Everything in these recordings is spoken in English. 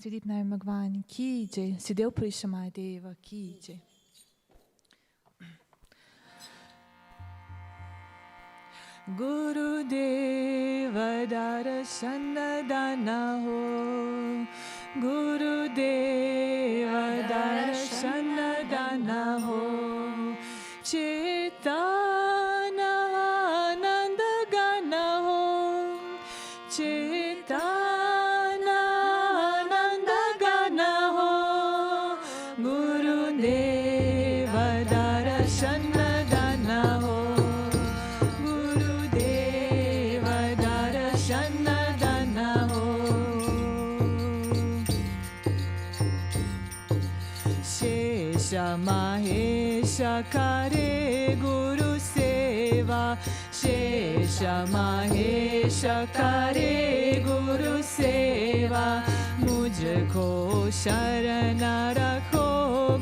श्रीदीप नारायण भगवान की जय, सिद्धेव पुरी देव की जय। गुरुदेव दर्शन दाना हो, गुरुदेव दर्शन दाना हो, चेतन आनंद गाना हो, चेतन आनंद गाना हो, गुरुदेव दर्शन दाना हो, महेश करे गुरु सेवा, शेष महेश करे गुरु सेवा, मुझको शरण रखो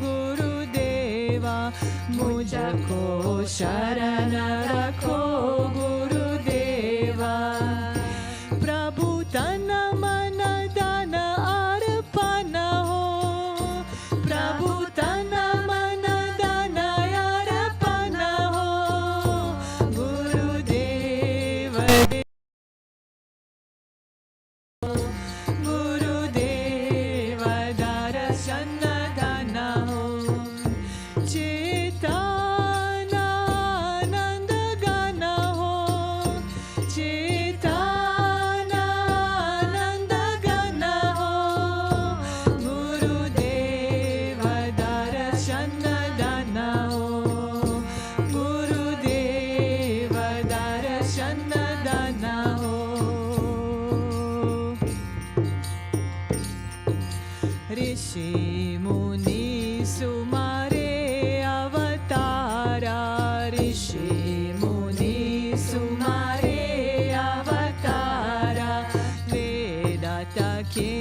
गुरुदेवा, मुझको शरण रखो गुरुदेवा। प्रभु तन मन दान अर्पण हो, प्रभु तन मन दान अर्पण हो, गुरुदेव गुरुदेव दर्शन दान हो, चेतन आनंद गान हो, चेतन आनंद गान हो, गुरुदेव दर्शन दान हो, गुरुदेव दर्शन दान हो। ऋषि मुनि सुमारे अवतारा, ऋषि मुनि सुमारे अवतारा, वेदात के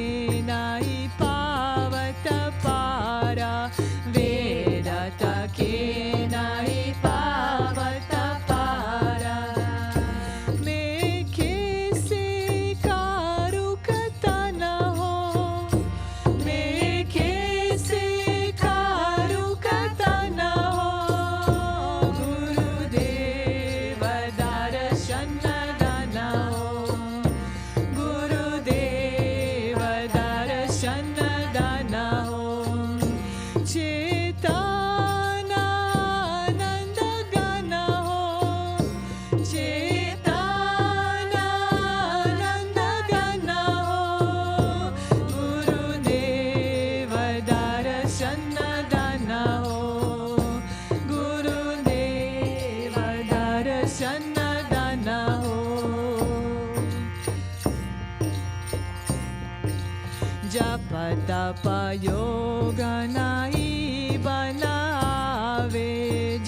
नाई पावत पारा, वेदात के नाई पावत पारा, मैं कैसे कारू कथन हो, मैं कैसे कारू कथन हो, गुरुदेव दर्शन दान हो, गुरुदेव दर्शन दान हो, चेतन आनंद गान हो, चेतन आनंद गान हो, गुरुदेव दर्शन दान हो, गुरुदेव दर्शन दान हो। जप तप योग नाई बनावे,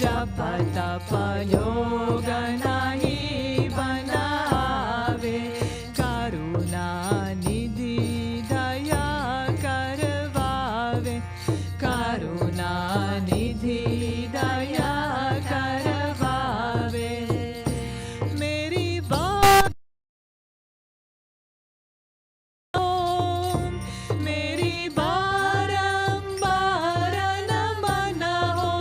जप तप योग नाई बनावे, करुणा निधि दया करवावे, करुणा निधि दया करवावे, मेरी बात मेरी बारंबार नमन हो,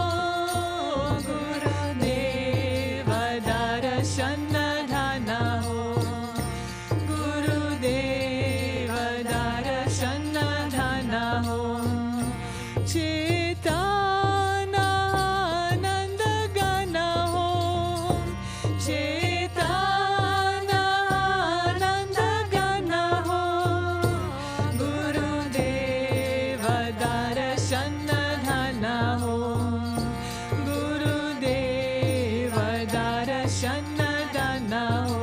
गुरुदेव दर्शन दान हो, गुरुदेव दर्शन दान हो, चेतन आनंद गान हो, चेतन आनंद गान हो, गुरुदेव दर्शन दान हो, गुरुदेव दर्शन दान हो।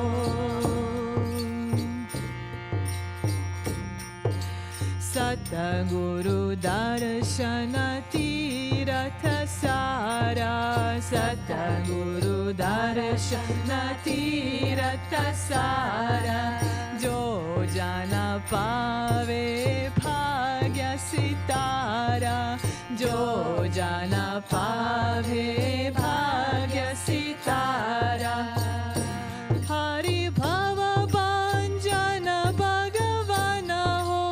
सतगुरु दर्शन तीरथ सारा, सतगुरु दर्शन तीरथ सारा, जो जन पावे भाग्य सितारा, जो जन पावे भाग्य सितारा, हरि भव भंजन भगवान हो,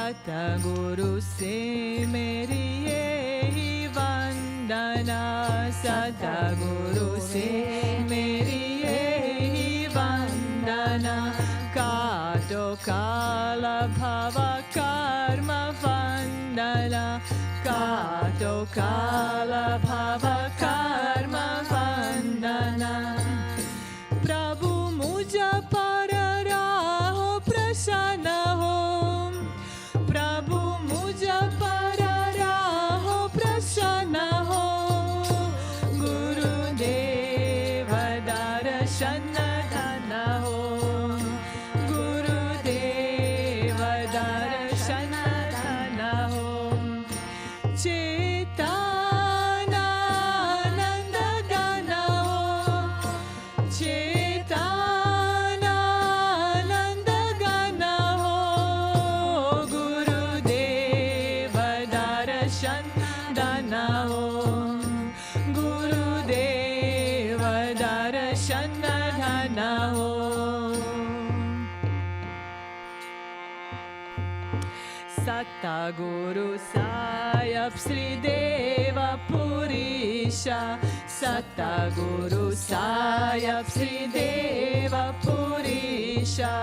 सतगुरु से मेरी यही वंदना, सतगुरु से मेरी यही वंदना। काटो काल भव कर्म वंदना, काटो काल भव कर्म वंदना। प्रभु मुझ पर राहो प्रसन्न हो, प्रभु मुझ पर राहो प्रसन्न हो। गुरुदेव दर्शन धन हो, गुरुदेव दर्शन धन हो। चेतनानंद गण हो, चेतनानंद गण हो। गुरुदेव दर्शन धन हो, गुरुदेव दर्शन धन हो। सतगुरु सायब श्री देव पुरीशा, सतगुरु सायब श्री देव पुरीशा।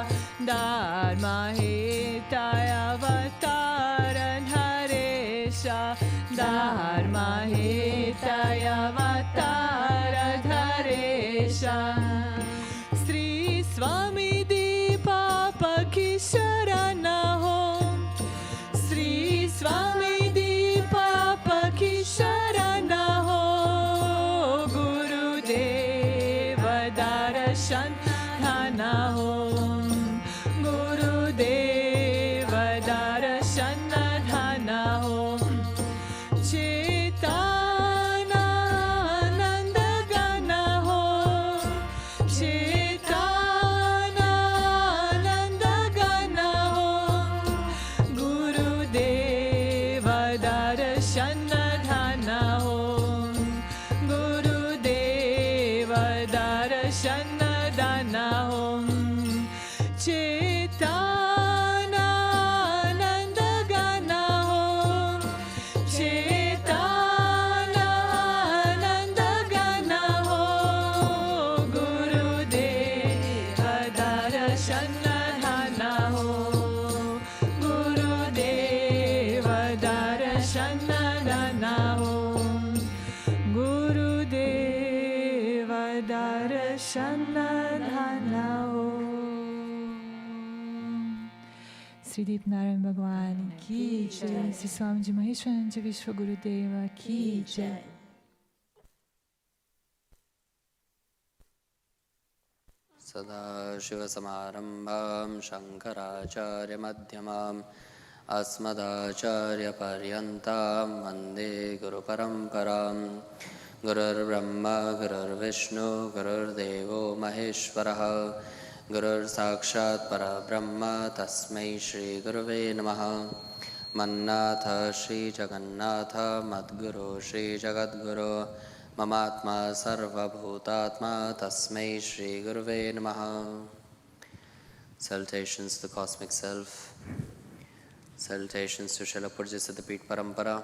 धर्म हेताय अवतार धरेशा, धर्म हेताय अवतार धरेशा। श्री स्वामी दीपा पखी शरण हो, श्री स्वामी दीपा पखी शरण हो। गुरुदेव दर्शन धन हो, गुरुदेव दर्शन धन हो। चेतनानंद गण हो, चेतनानंद गण हो। गुरुदेव दर्शन धन हो, गुरुदेव दर्शन धन हो। चेतनानंद गण हो, चेतनानंद गण हो। गुरुदेव दर्शन धन हो, गुरुदेव दर्शन धन हो, गुरुदेव दर्शन धन हो। श्री दीप नारायण भगवान की जय, श्री स्वामी जी महेश्वरानंद जी विश्व गुरुदेव की जय। सदाशिवसमारम्भां शङ्कराचार्यमध्यमाम् अस्मदाचार्यपर्यन्तां वन्दे गुरुपरम्परां। गुरुर्ब्रह्मा गुरुर्विष्णु गुरुर्देवो महेश्वरः, गुरुर्साक्षात् परब्रह्म तस्मै श्रीगुरुवे नमः। मन्नाथ श्रीजगन्नाथ मद्गुरो श्रीजगद्गुरो, ममात्मा सर्वभूतात्मा तस्मै श्रीगुरुवे नमः। Salutations to the Cosmic Self. Salutations to Srila Purja Siddhapeeth Parampara.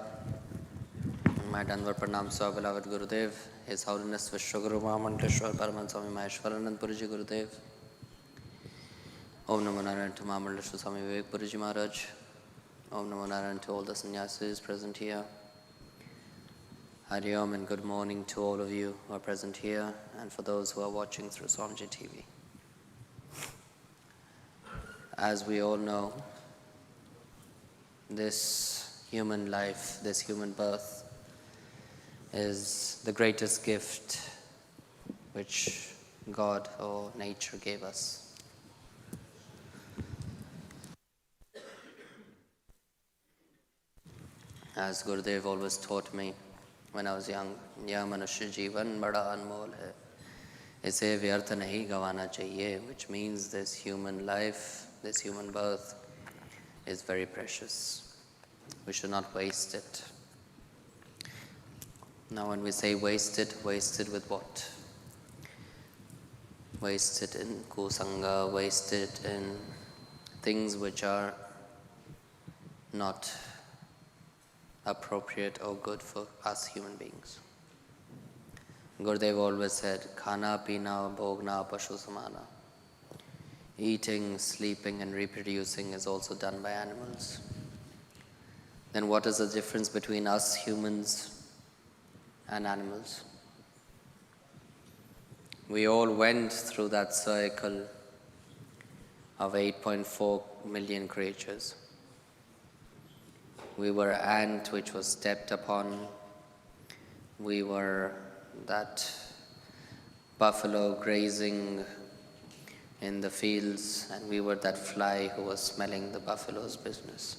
My Danvar Pranams to our beloved Gurudev, His Holiness Vishwaguru Mahamanteshwar Paraman Swami Maheshwaranand Puriji Gurudev. Om Namo Narayan to Mahamanteshwar Swami Vivek Puriji Maharaj. Om Namo Narayan to all the sannyasis present here. Hari Om and good morning to all of you who are present here and for those who are watching through Swamiji TV. As we all know, this human life, this human birth is the greatest gift which God or nature gave us. As Gurudev always taught me when I was young, यह मनुष्य जीवन बड़ा अनमोल है, इसे व्यर्थ नहीं गंवाना चाहिए, which means this human life, this human birth is very precious. We should not waste it. Now when we say wasted with what? Wasted in kusanga, wasted in things which are not appropriate or good for us human beings. Gurudev always said, Khana, Pina, Bhogna, Pashu Samana. Eating, sleeping and reproducing is also done by animals. Then what is the difference between us humans and animals? We all went through that cycle of 8.4 million creatures. We were ant which was stepped upon. We were that buffalo grazing in the fields, and we were that fly who was smelling the buffalo's business.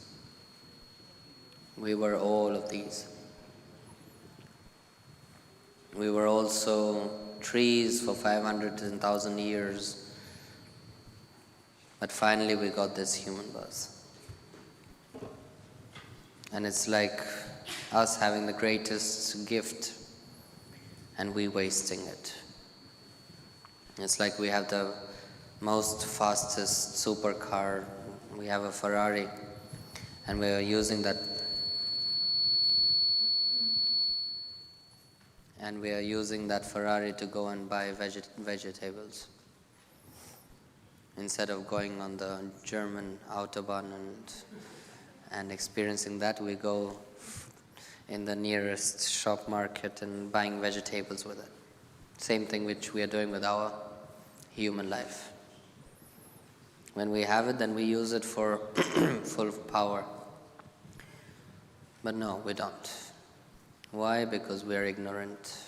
We were all of these. We were also trees for 500 and 1,000 years, but finally we got this human birth. And it's like us having the greatest gift and we wasting it. It's like we have the most fastest supercar, we have a Ferrari, and we are using that Ferrari to go and buy vegetables. Instead of going on the German Autobahn and experiencing that, we go in the nearest shop market and buying vegetables with it. Same thing which we are doing with our human life. When we have it, then we use it for full power. But no, we don't. Why? Because we are ignorant.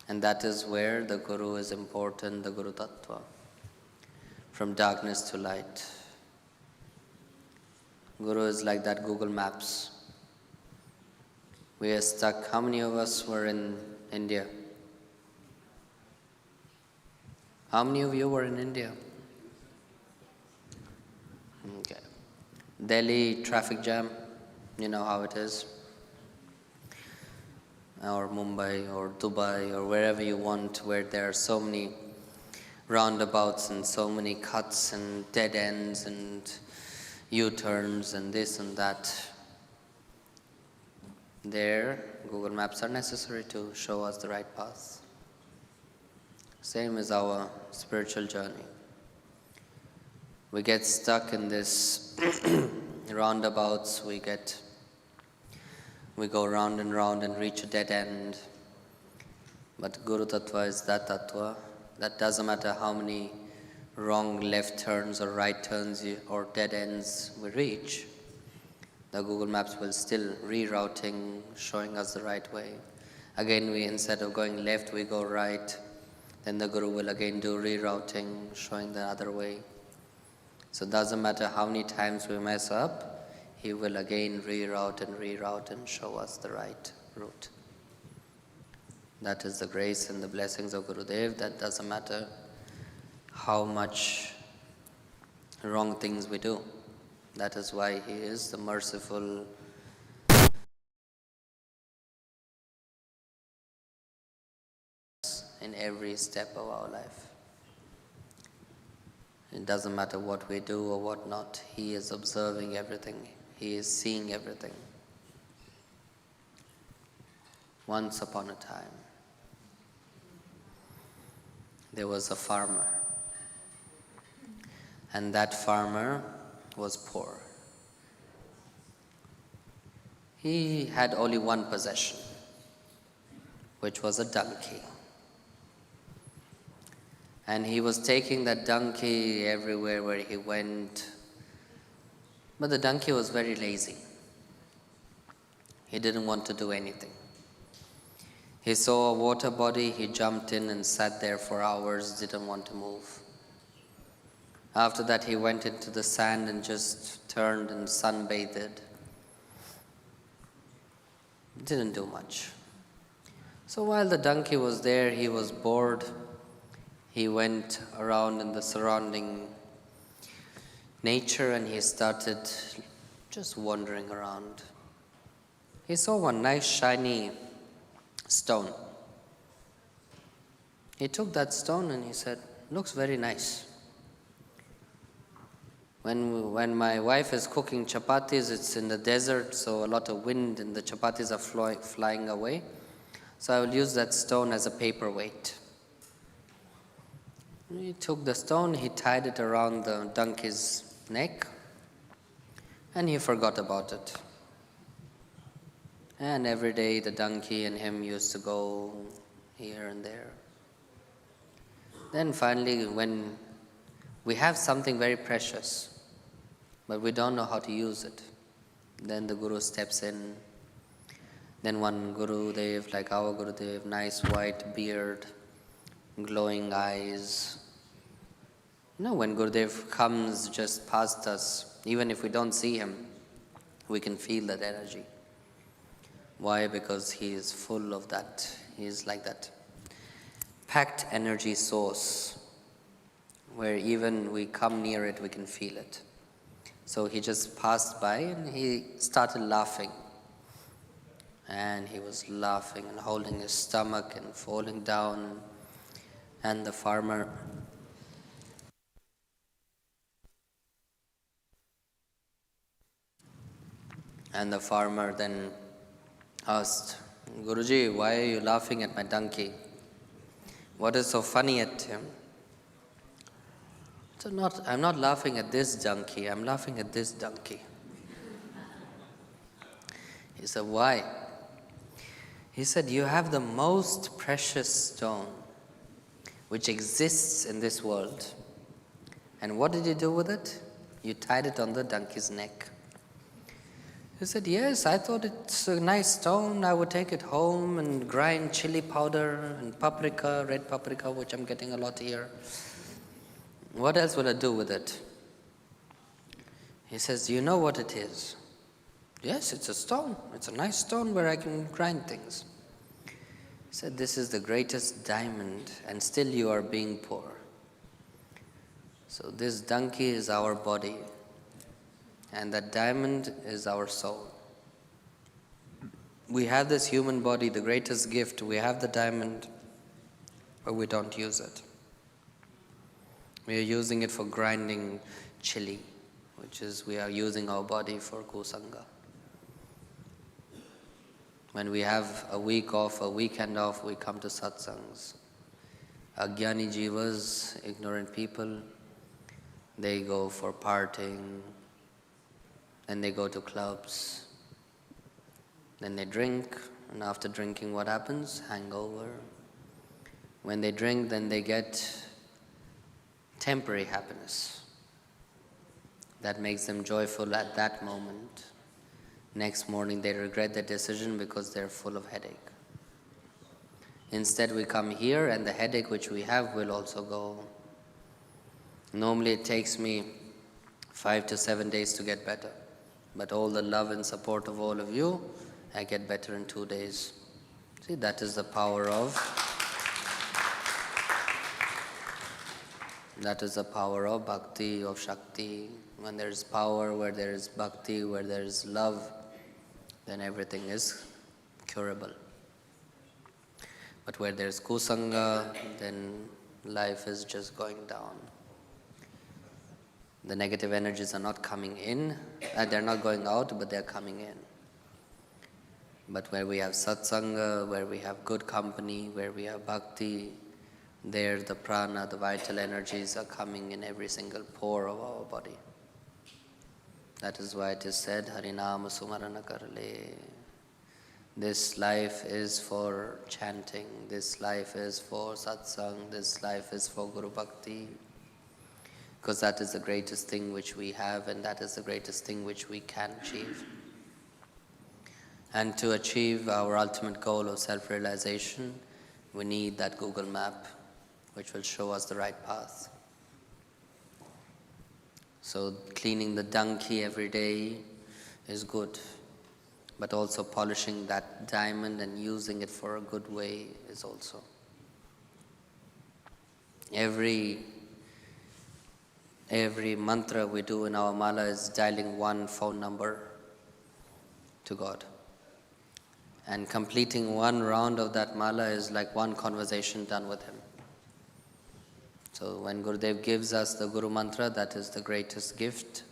And that is where the Guru is important, the Guru Tattva. From darkness to light. Guru is like that Google Maps. We are stuck. How many of us were in India? How many of you were in India? Okay. Delhi traffic jam, you know how it is. Or Mumbai or Dubai or wherever you want, where there are so many roundabouts and so many cuts and dead ends and U-turns and this and that. There, Google Maps are necessary to show us the right path. Same as our spiritual journey. We get stuck in this roundabouts, we go round and round and reach a dead end. But Guru Tattva is that Tattva that doesn't matter how many wrong left turns or right turns or dead ends we reach, the Google Maps will still rerouting, showing us the right way. Again, instead of going left, we go right. Then the Guru will again do rerouting, showing the other way. So it doesn't matter how many times we mess up, he will again reroute and show us the right route. That is the grace and the blessings of Gurudev. That doesn't matter how much wrong things we do. That is why he is the merciful in every step of our life. It doesn't matter what we do or what not. He is observing everything. He is seeing everything. Once upon a time, there was a farmer. And that farmer was poor. He had only one possession, which was a donkey. And he was taking that donkey everywhere where he went. But the donkey was very lazy. He didn't want to do anything. He saw a water body, he jumped in and sat there for hours, didn't want to move. After that, he went into the sand and just turned and sunbathed. Didn't do much. So while the donkey was there, he was bored. He went around in the surrounding nature and he started just wandering around. He saw one nice shiny stone. He took that stone and he said, "Looks very nice." When my wife is cooking chapatis, it's in the desert, so a lot of wind and the chapatis are flying away. So I will use that stone as a paperweight. He took the stone, he tied it around the donkey's neck, and he forgot about it. And every day the donkey and him used to go here and there. Then finally, when we have something very precious, but we don't know how to use it, then the Guru steps in. Then one Gurudev, like our Gurudev, nice white beard, glowing eyes. When Gurudev comes just past us, even if we don't see him, we can feel that energy. Why? Because he is full of that. He is like that packed energy source, where even we come near it, we can feel it. So he just passed by and he started laughing. And he was laughing and holding his stomach and falling down. And the farmer then asked, Guruji, why are you laughing at my donkey? What is so funny at him? So I'm not laughing at this donkey, I'm laughing at this donkey. He said, why? He said, you have the most precious stone which exists in this world. And what did you do with it? You tied it on the donkey's neck. He said, yes, I thought it's a nice stone. I would take it home and grind chili powder and paprika, red paprika, which I'm getting a lot here. What else will I do with it? He says, do you know what it is? Yes, it's a stone. It's a nice stone where I can grind things. He said, this is the greatest diamond, and still you are being poor. So this donkey is our body, and that diamond is our soul. We have this human body, the greatest gift. We have the diamond, but we don't use it. We are using it for grinding chili, which is we are using our body for kusanga. When we have a week off, a weekend off, we come to satsangs. Agyani jivas, ignorant people, they go for partying, then they go to clubs, then they drink, and after drinking what happens? Hangover. When they drink, then they get temporary happiness. That makes them joyful at that moment. Next morning they regret their decision because they're full of headache. Instead we come here and the headache which we have will also go. Normally it takes me 5 to 7 days to get better. But all the love and support of all of you, I get better in 2 days. See, that is the power of bhakti, of Shakti. When there is power, where there is bhakti, where there is love, then everything is curable. But where there is kusanga, then life is just going down. The negative energies are not coming in, they're not going out, but they're coming in. But where we have satsanga, where we have good company, where we have bhakti, there the prana, the vital energies are coming in every single pore of our body. That is why it is said, Harinama Sumarana Karale. This life is for chanting, this life is for satsang, this life is for Guru Bhakti. Because that is the greatest thing which we have, and that is the greatest thing which we can achieve. And to achieve our ultimate goal of self-realization, we need that Google map which will show us the right path. So cleaning the donkey every day is good, but also polishing that diamond and using it for a good way is also. Every mantra we do in our mala is dialing one phone number to God. And completing one round of that mala is like one conversation done with Him. So when Gurudev gives us the Guru Mantra, that is the greatest gift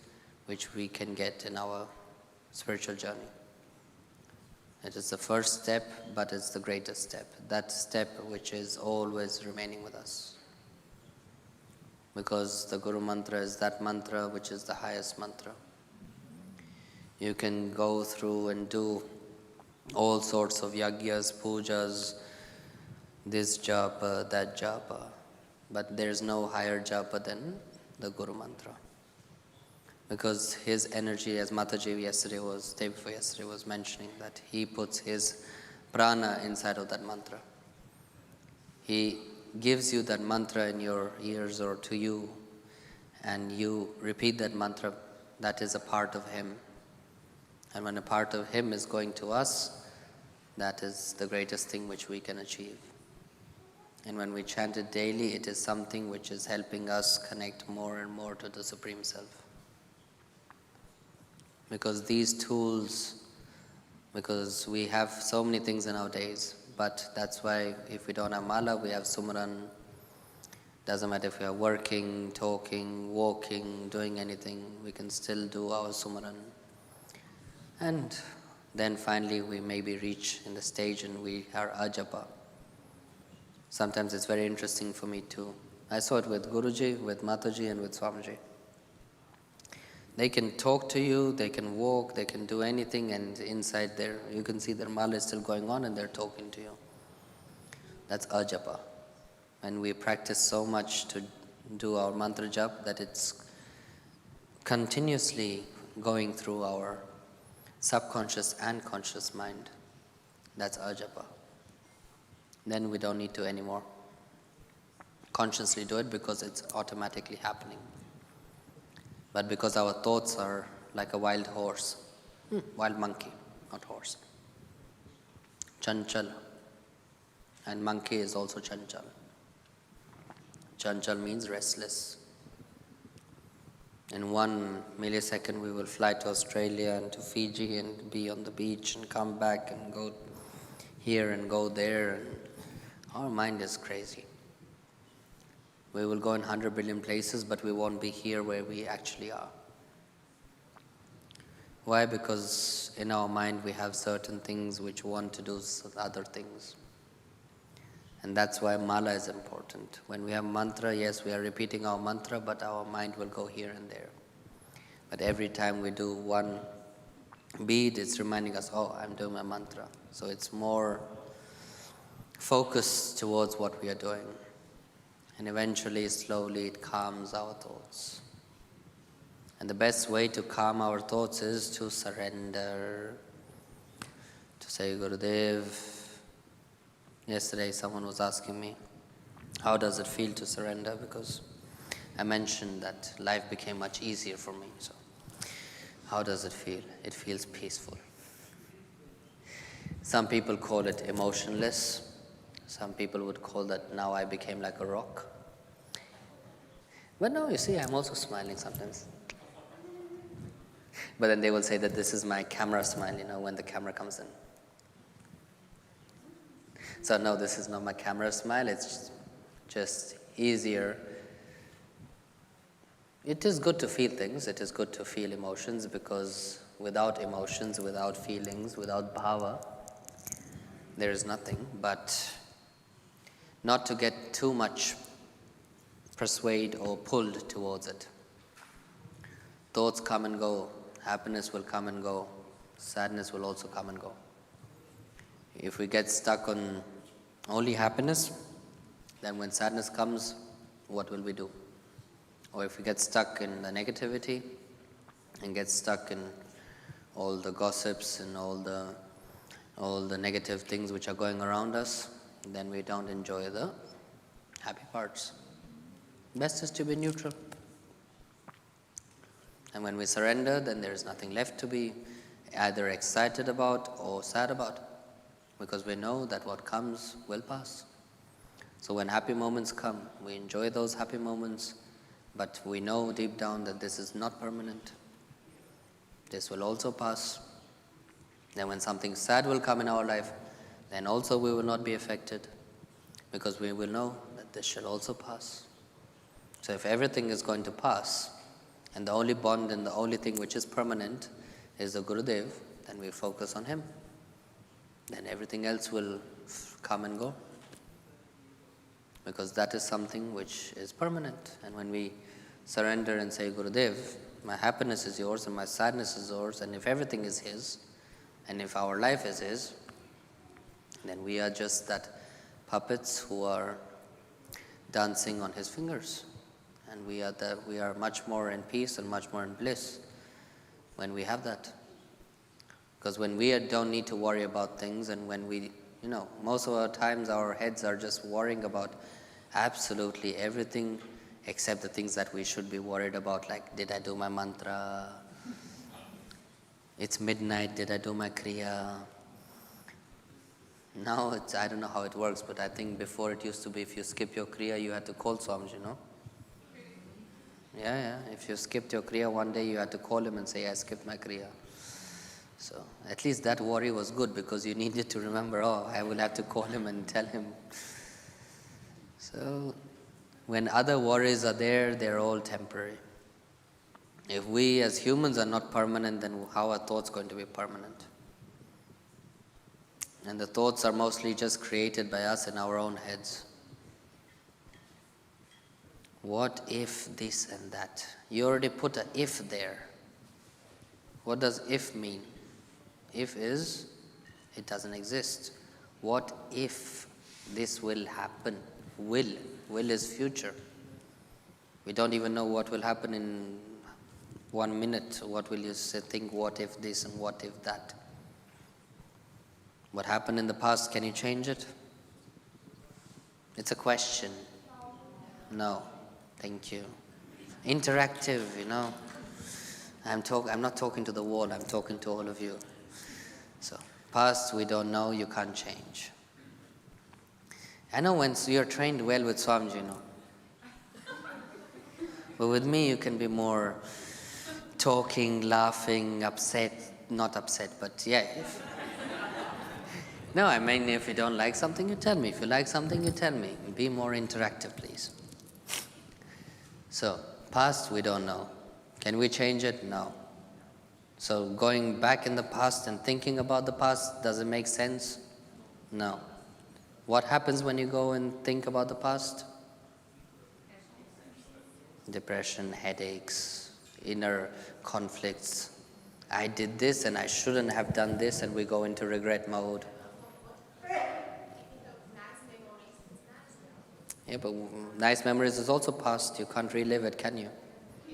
which we can get in our spiritual journey. It is the first step, but it's the greatest step. That step which is always remaining with us. Because the Guru Mantra is that mantra which is the highest mantra. You can go through and do all sorts of yagyas, pujas, this japa, that japa, but there is no higher japa than the Guru Mantra. Because his energy, as Mataji day before yesterday was mentioning, that he puts his prana inside of that mantra. He gives you that mantra in your ears or to you, and you repeat that mantra. That is a part of him. And when a part of him is going to us, that is the greatest thing which we can achieve. And when we chant it daily, it is something which is helping us connect more and more to the Supreme Self. Because these tools, because we have so many things in our days, but that's why if we don't have mala, we have sumran. Doesn't matter if we are working, talking, walking, doing anything, we can still do our sumran. And then finally we maybe reach in the stage and we are ajapa. Sometimes it's very interesting for me too. I saw it with Guruji, with Mataji and with Swamiji. They can talk to you, they can walk, they can do anything, and inside there, you can see their mala is still going on and they're talking to you. That's ajapa. And we practice so much to do our mantra jap that it's continuously going through our subconscious and conscious mind. That's ajapa. Then we don't need to anymore consciously do it because it's automatically happening. But because our thoughts are like a wild horse, wild monkey, not horse. Chanchal. And monkey is also chanchal. Chanchal means restless. In 1 millisecond we will fly to Australia and to Fiji and be on the beach and come back and go here and go there. And our mind is crazy. We will go in 100 billion places, but we won't be here where we actually are. Why? Because in our mind we have certain things which want to do other things. And that's why mala is important. When we have mantra, yes, we are repeating our mantra, but our mind will go here and there. But every time we do one bead, it's reminding us, oh, I'm doing my mantra. So it's more focused towards what we are doing. And eventually, slowly, it calms our thoughts. And the best way to calm our thoughts is to surrender, to say, Gurudev. Yesterday, someone was asking me, how does it feel to surrender? Because I mentioned that life became much easier for me. So, how does it feel? It feels peaceful. Some people call it emotionless. Some people would call that now I became like a rock. But now you see, I'm also smiling sometimes. But then they will say that this is my camera smile, when the camera comes in. So no, this is not my camera smile, it's just easier. It is good to feel things, it is good to feel emotions, because without emotions, without feelings, without bhava, there is nothing. But not to get too much persuaded or pulled towards it. Thoughts come and go, happiness will come and go, sadness will also come and go. If we get stuck on only happiness, then when sadness comes, what will we do? Or if we get stuck in the negativity and get stuck in all the gossips and all the negative things which are going around us, then we don't enjoy the happy parts. Best is to be neutral. And when we surrender, then there is nothing left to be either excited about or sad about, because we know that what comes will pass. So when happy moments come, we enjoy those happy moments, but we know deep down that this is not permanent. This will also pass. Then when something sad will come in our life, then also we will not be affected, because we will know that this shall also pass. So if everything is going to pass, and the only bond and the only thing which is permanent is the Gurudev, then we focus on him. Then everything else will come and go. Because that is something which is permanent. And when we surrender and say, Gurudev, my happiness is yours and my sadness is yours, and if everything is his, and if our life is his, then we are just that puppets who are dancing on his fingers. And we are much more in peace and much more in bliss when we have that. Because when we don't need to worry about things, and when we, most of our times our heads are just worrying about absolutely everything except the things that we should be worried about, like, did I do my mantra? It's midnight, did I do my kriya? Now I don't know how it works, but I think before it used to be if you skip your kriya, you had to call Swami, Yeah. If you skipped your kriya one day, you had to call him and say, I skipped my kriya. So at least that worry was good because you needed to remember, I will have to call him and tell him. So when other worries are there, they're all temporary. If we as humans are not permanent, then how are thoughts going to be permanent? And the thoughts are mostly just created by us in our own heads. What if this and that? You already put an if there. What does if mean? If is, it doesn't exist. What if this will happen? Will is future. We don't even know what will happen in 1 minute. What will you say, think, what if this and what if that? What happened in the past, can you change it? It's a question. No. Thank you. Interactive, I'm not talking to the wall, I'm talking to all of you. So, past we don't know, you can't change. I know when you're trained well with Swamiji, But with me, you can be more talking, laughing, upset, not upset, but yeah. No, I mean, if you don't like something, you tell me. If you like something, you tell me. Be more interactive, please. So, past, we don't know. Can we change it? No. So, going back in the past and thinking about the past, does it make sense? No. What happens when you go and think about the past? Depression, headaches, inner conflicts. I did this and I shouldn't have done this, and we go into regret mode. Yeah, but nice memories is also past. You can't relive it, can you?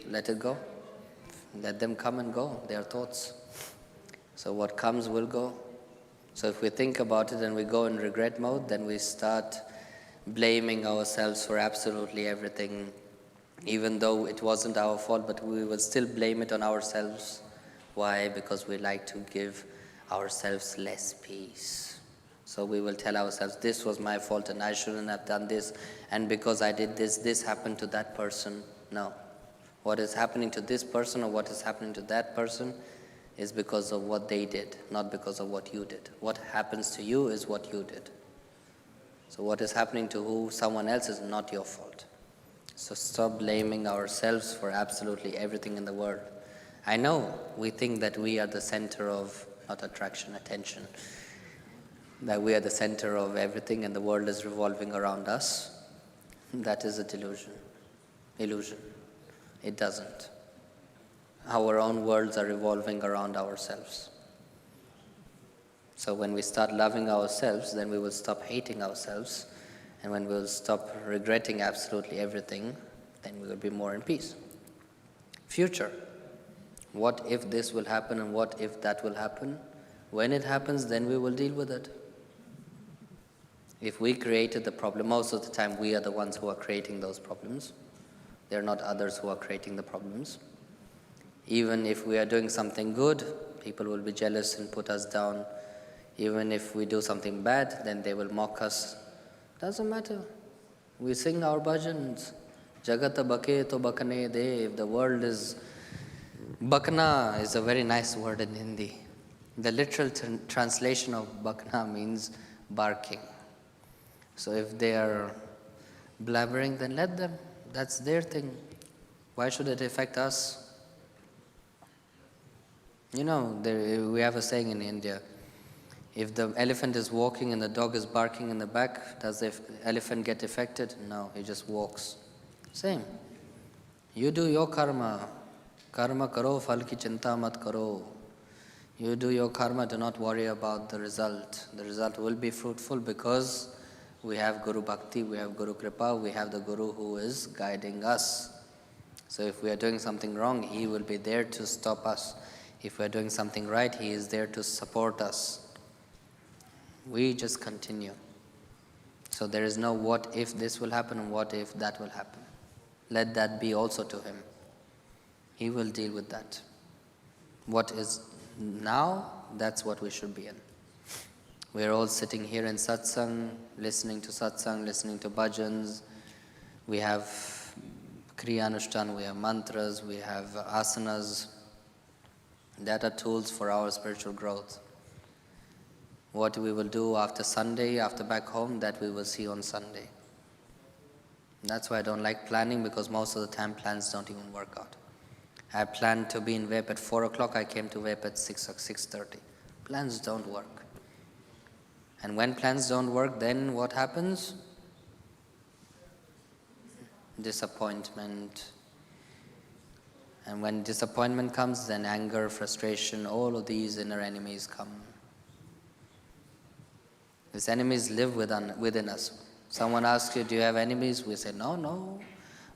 Let it go. Let them come and go. They are thoughts. So what comes will go. So if we think about it and we go in regret mode, then we start blaming ourselves for absolutely everything, even though it wasn't our fault, but we will still blame it on ourselves. Why? Because we like to give ourselves less peace. So we will tell ourselves, this was my fault and I shouldn't have done this, and because I did this, this happened to that person. No. What is happening to this person or what is happening to that person is because of what they did, not because of what you did. What happens to you is what you did. So what is happening to someone else is not your fault. So stop blaming ourselves for absolutely everything in the world. I know we think that we are the center of, not attraction, attention, that we are the center of everything and the world is revolving around us. That is a delusion, illusion. It doesn't. Our own worlds are revolving around ourselves. So when we start loving ourselves, then we will stop hating ourselves. And when we will stop regretting absolutely everything, then we will be more in peace. Future. What if this will happen and what if that will happen? When it happens, then we will deal with it. If we created the problem, most of the time we are the ones who are creating those problems. They are not others who are creating the problems. Even if we are doing something good, people will be jealous and put us down. Even if we do something bad, then they will mock us. Doesn't matter. We sing our bhajans. Jagata bake to bakane de. If the world is... Bakna is a very nice word in Hindi. The literal translation of bakna means barking. So if they are blabbering, then let them. that's their thing. Why should it affect us? You know, we have a saying in India, if the elephant is walking and the dog is barking in the back, does the elephant get affected? No, he just walks. Same. You do your karma. Karma karo, phal ki chinta mat karo. You do your karma, do not worry about the result. The result will be fruitful because we have Guru Bhakti, we have Guru Kripa, we have the Guru who is guiding us. So if we are doing something wrong, he will be there to stop us. If we are doing something right, he is there to support us. We just continue. So there is no what if this will happen and what if that will happen. Let that be also to him. He will deal with that. What is now, that's what we should be in. We are all sitting here in satsang, listening to bhajans. We have kriya anushthan, we have mantras, we have asanas. That are tools for our spiritual growth. What we will do after Sunday, after back home, that we will see on Sunday. That's why I don't like planning, because most of the time plans don't even work out. I planned to be in Vep at 4 o'clock, I came to Vep at 6 or 6:30. Plans don't work. And when plans don't work, then what happens? Disappointment. And when disappointment comes, then anger, frustration, all of these inner enemies come. These enemies live within us. Someone asks you, do you have enemies? We say, no.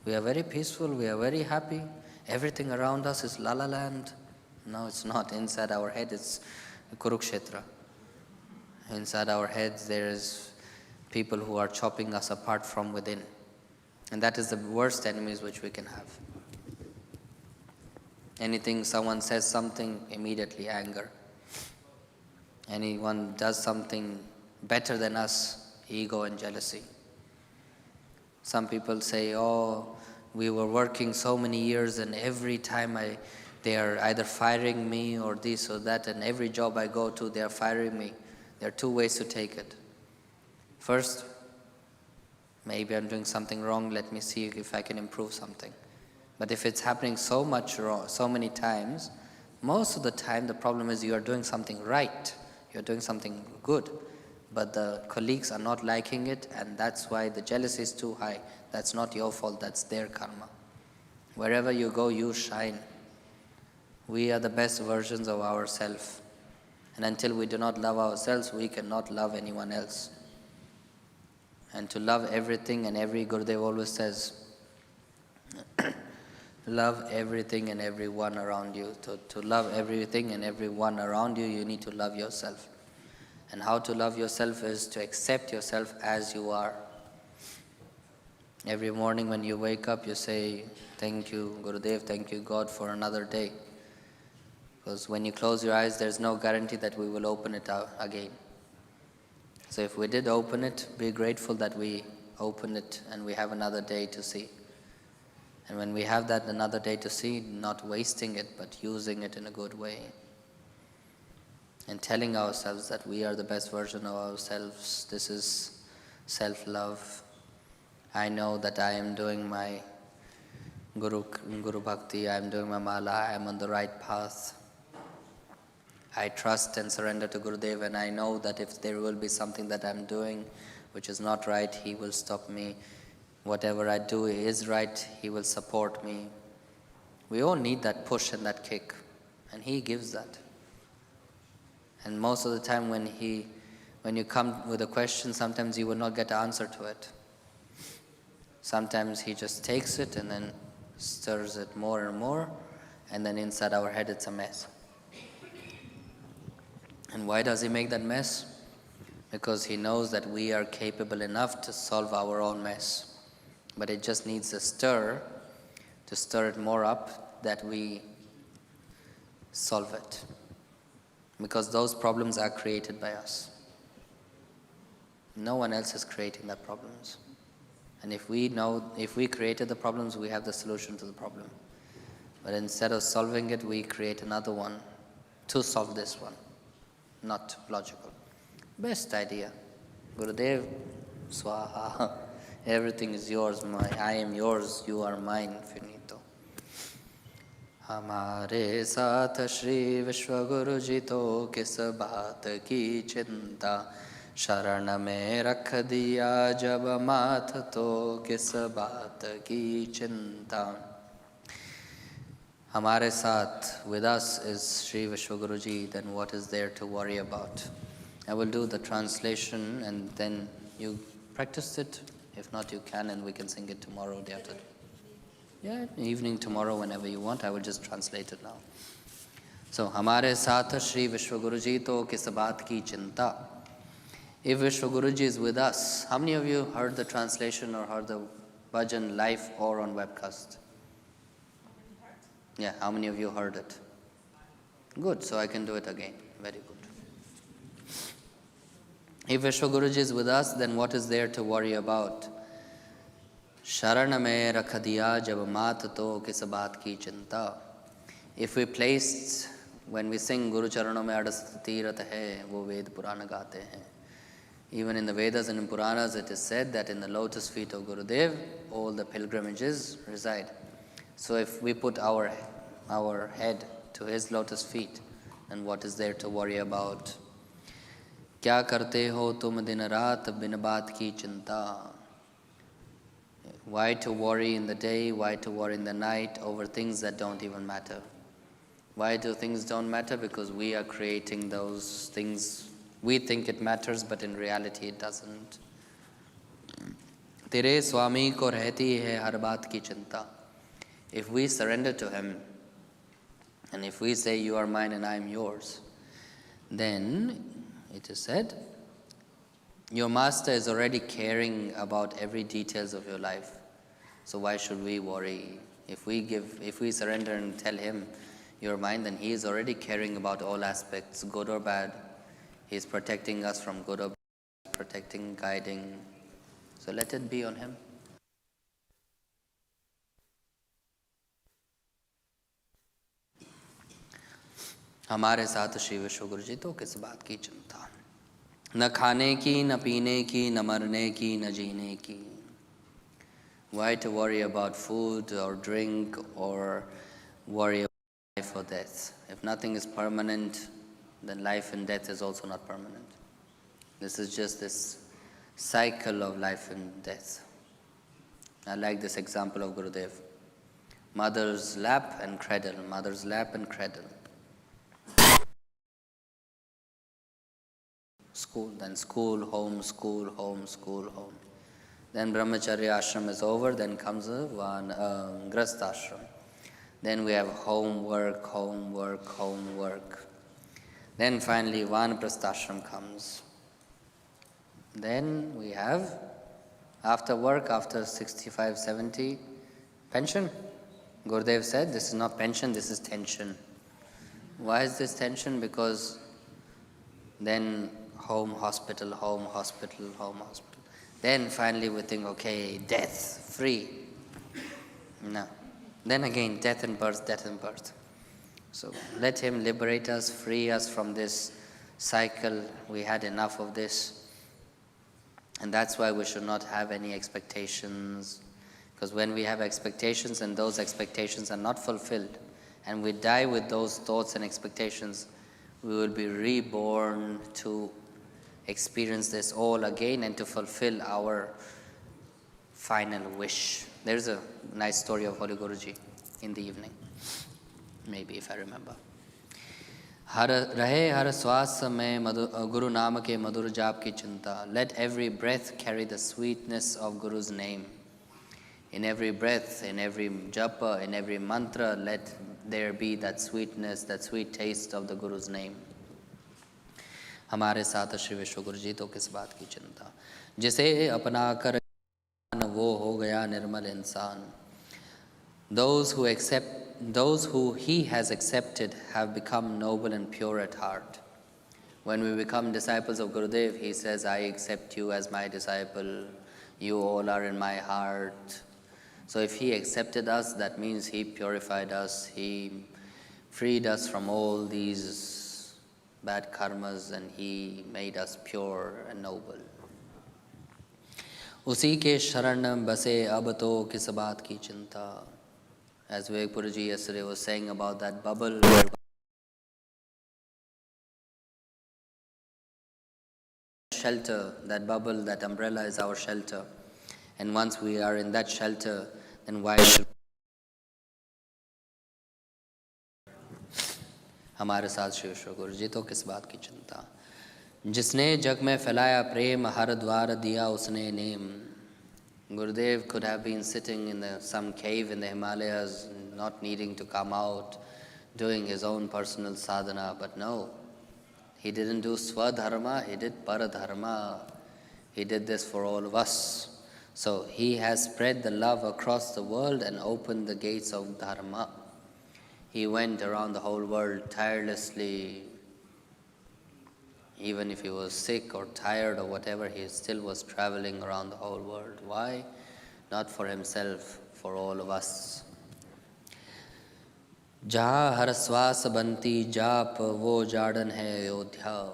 We are very peaceful, we are very happy. Everything around us is la-la land. No, it's not. Inside our head, it's Kurukshetra. Inside our heads, there is people who are chopping us apart from within. And that is the worst enemies which we can have. Anything, someone says something, immediately anger. Anyone does something better than us, ego and jealousy. Some people say, we were working so many years and every time they are either firing me or this or that, and every job I go to, they are firing me. There are two ways to take it. First, maybe I'm doing something wrong, let me see if I can improve something. But if it's happening so much wrong, so many times, most of the time the problem is you are doing something right, you're doing something good, but the colleagues are not liking it, and that's why the jealousy is too high. That's not your fault, that's their karma. Wherever you go, you shine. We are the best versions of ourselves. And until we do not love ourselves, we cannot love anyone else. And to love everything and every, Gurudev always says, love everything and everyone around you. To love everything and everyone around you, you need to love yourself. And how to love yourself is to accept yourself as you are. Every morning when you wake up, you say, thank you, Gurudev, thank you, God, for another day. Because when you close your eyes, there's no guarantee that we will open it out again. So if we did open it, be grateful that we opened it and we have another day to see. And when we have that another day to see, not wasting it, but using it in a good way. And telling ourselves that we are the best version of ourselves. This is self-love. I know that I am doing my Guru Bhakti, I am doing my Mala, I am on the right path. I trust and surrender to Gurudev, and I know that if there will be something that I am doing which is not right, he will stop me. Whatever I do is right, he will support me. We all need that push and that kick, and he gives that. And most of the time when you come with a question, sometimes you will not get an answer to it. Sometimes he just takes it and then stirs it more and more, and then inside our head it's a mess. And why does he make that mess? Because he knows that we are capable enough to solve our own mess. But it just needs a stir to stir it more up, that we solve it. Because those problems are created by us. No one else is creating the problems. And if we created the problems, we have the solution to the problem. But instead of solving it, we create another one to solve this one. Not logical. Best idea. Gurudev, Swaha. Everything is yours, I am yours, you are mine, finito. हमारे साथ श्री विश्व गुरु जी तो किस बात की चिंता, शरण में रख दिया जब माथ तो किस बात की चिंता. हमारे साथ, with us is Sri Vishwa Guruji, then what is there to worry about? I will do the translation and then you practice it. If not, you can, and we can sing it tomorrow, day after. Yeah, evening tomorrow, whenever you want. I will just translate it now. So, हमारे साथ Sri Vishwa Guruji तो किस बात की चिंता. If Vishwa Guruji is with us, how many of you heard the translation or heard the bhajan live or on webcast? Yeah, how many of you heard it? Good, so I can do it again. Very good. If Vishwa Guruji is with us, then what is there to worry about? Sharan mein rakh diya jab mat to kis baat ki chinta. If we placed, when we sing Guru Charano mein adas tirat hai, wo Ved Purana gaate hain. Even in the Vedas and in Puranas, it is said that in the lotus feet of Gurudev, all the pilgrimages reside. So if we put our head to his lotus feet, then what is there to worry about? Kya karte ho tum din raat bin baat ki chinta. Why to worry in the day, why to worry in the night over things that don't even matter? Why do things don't matter? Because we are creating those things. We think it matters, but in reality it doesn't. Tere Swami ko rehti hai har baat ki chinta. If we surrender to him, and if we say, you are mine and I am yours, then it is said, your master is already caring about every details of your life. So why should we worry? If we surrender and tell him, you are mine, then he is already caring about all aspects, good or bad. He is protecting us from good or bad, protecting, guiding. So let it be on him. हमारे साथ श्री विश्व गुरु जी तो किस बात की चिंता. न खाने की, न पीने की, न मरने की, न जीने की. Why to worry about food or drink or worry about life or death? If nothing is permanent, then life and death is also not permanent. This is just this cycle of life and death. I like this example of Gurudev. Mother's lap and cradle, mother's lap and cradle. School, then school, home, school, home, school, home. Then brahmacharya ashram is over, then comes grahastha ashram. Then we have homework, homework, homework. Then finally vanaprastha ashram comes. Then we have, after work, after 65, 70, pension. Gurudev said, this is not pension, this is tension. Why is this tension? Because then home, hospital, home, hospital, home, hospital. Then finally we think, okay, death, free. No. Then again, death and birth, death and birth. So let him liberate us, free us from this cycle. We had enough of this. And that's why we should not have any expectations. Because when we have expectations and those expectations are not fulfilled, and we die with those thoughts and expectations, we will be reborn to experience this all again and to fulfill our final wish. There's a nice story of Holy Guruji in the evening, maybe if I remember. हर रहे हर श्वास में गुरु नाम के मधुर जाप की चिंता. Let every breath carry the sweetness of Guru's name. In every breath, in every japa, in every mantra, let there be that sweetness, that sweet taste of the Guru's name. हमारे साथ श्री विश्व गुरु जी तो किस बात की चिंता. जिसे अपना कर वो हो गया निर्मल इंसान. Those who he has accepted have become noble and pure at heart. When we become disciples of Gurudev, he says, I accept you as my disciple. You all are in my heart. So if he accepted us, that means he purified us. He freed us from all these bad karmas and he made us pure and noble. उसी के शरण बसे अब तो किस बात की चिंता. As Vivek Puri ji yesterday was saying about that bubble, shelter, that bubble, that umbrella is our shelter. And once we are in that shelter, then why should हमारे साथ श्री विश्व गुरु जी तो किस बात की चिंता. जिसने जग में फैलाया प्रेम हर द्वार दिया उसने name. Gurudev could have been sitting in some cave in the Himalayas, not needing to come out, doing his own personal sadhana, but no. He didn't do swadharma, he did paradharma. He did this for all of us. So he has spread the love across the world and opened the gates of dharma. He went around the whole world tirelessly. Even if he was sick or tired or whatever, he still was traveling around the whole world. Why? Not for himself, for all of us. जहाँ हर श्वास बनती जाप वो Jordan है Ayodhya.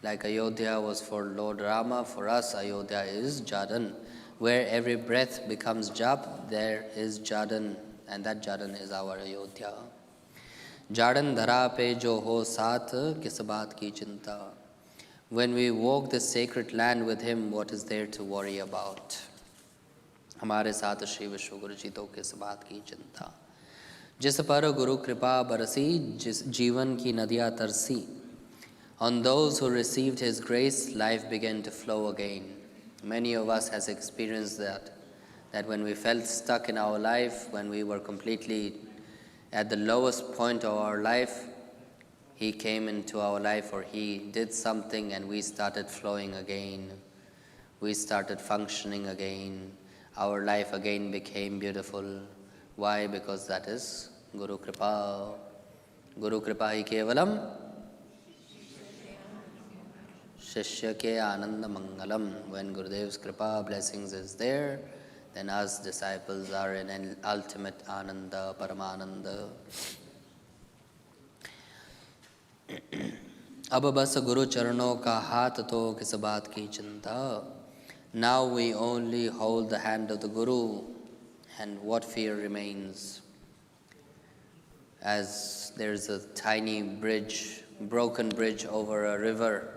Like Ayodhya was for Lord Rama, for us Ayodhya is Jardan. Where every breath becomes jap, there is Jardan, and that Jardan is our Ayodhya. Jardan dhara pe jo ho saath, kis baat ki chinta. When we walk this sacred land with him, what is there to worry about? हमारे साथ श्री विश्व गुरु जी तो किस बात की चिंता. जिस पर गुरु कृपा बरसी, जिस जीवन की नदियाँ तरसी. On those who received his grace, life began to flow again. Many of us has experienced that when we felt stuck in our life, when we were completely at the lowest point of our life, he came into our life or he did something and we started flowing again. We started functioning again. Our life again became beautiful. Why? Because that is Guru Kripa. Guru Kripa hi kevalam Shishya ke Ananda Mangalam. When Gurudev's Kripa blessings is there, then us disciples are in an ultimate Ananda, Paramananda. अब बस गुरु चरणों का हाथ तो किस बात की चिंता. Now we only hold the hand of the Guru, and what fear remains? As there's a tiny bridge, broken bridge over a river,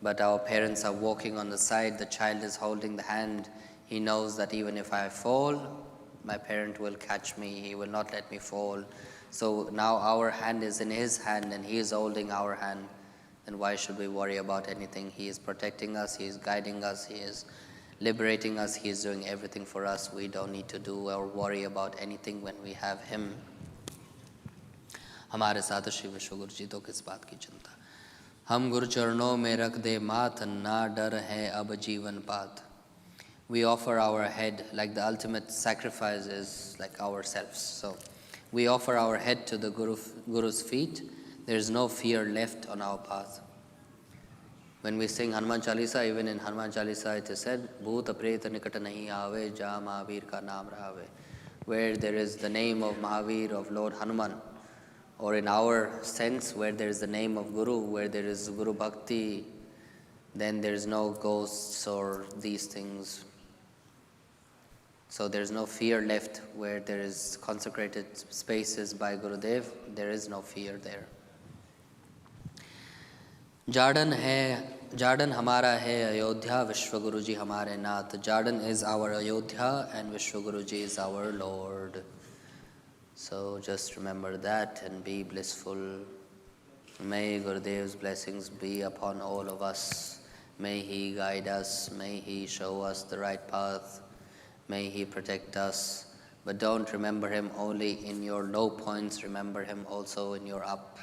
but our parents are walking on the side, the child is holding the hand. He knows that even if I fall, my parent will catch me, he will not let me fall. So now our hand is in his hand and he is holding our hand. Then why should we worry about anything? He is protecting us, he is guiding us, he is liberating us, he is doing everything for us. We don't need to do or worry about anything when we have him. हमारे साथ श्री विश्व गुरु जी तो किस बात की चिंता. हम गुरु चरणों में रख दे माथ, ना डर है अब जीवन पात. We offer our head, like the ultimate sacrifice is like ourselves. So we offer our head to the Guru's feet. There is no fear left on our path. When we sing Hanuman Chalisa, even in Hanuman Chalisa it is said, Bhuta Preta Nikata Nahi Aave, Ja Mahavir Ka Naam Rahave. Where there is the name of Mahavir, of Lord Hanuman, or in our sense, where there is the name of Guru, where there is Guru Bhakti, then there is no ghosts or these things. So there is no fear left. Where there is consecrated spaces by Gurudev, there is no fear there. Jardan हमारा है अयोध्या, विश्व गुरु जी हमारे नाथ. Jardan is our Ayodhya and Vishwa Guru ji is our Lord. So just remember that and be blissful. May Gurudev's blessings be upon all of us. May he guide us, may he show us the right path, may he protect us. But don't remember him only in your low points, remember him also in your up.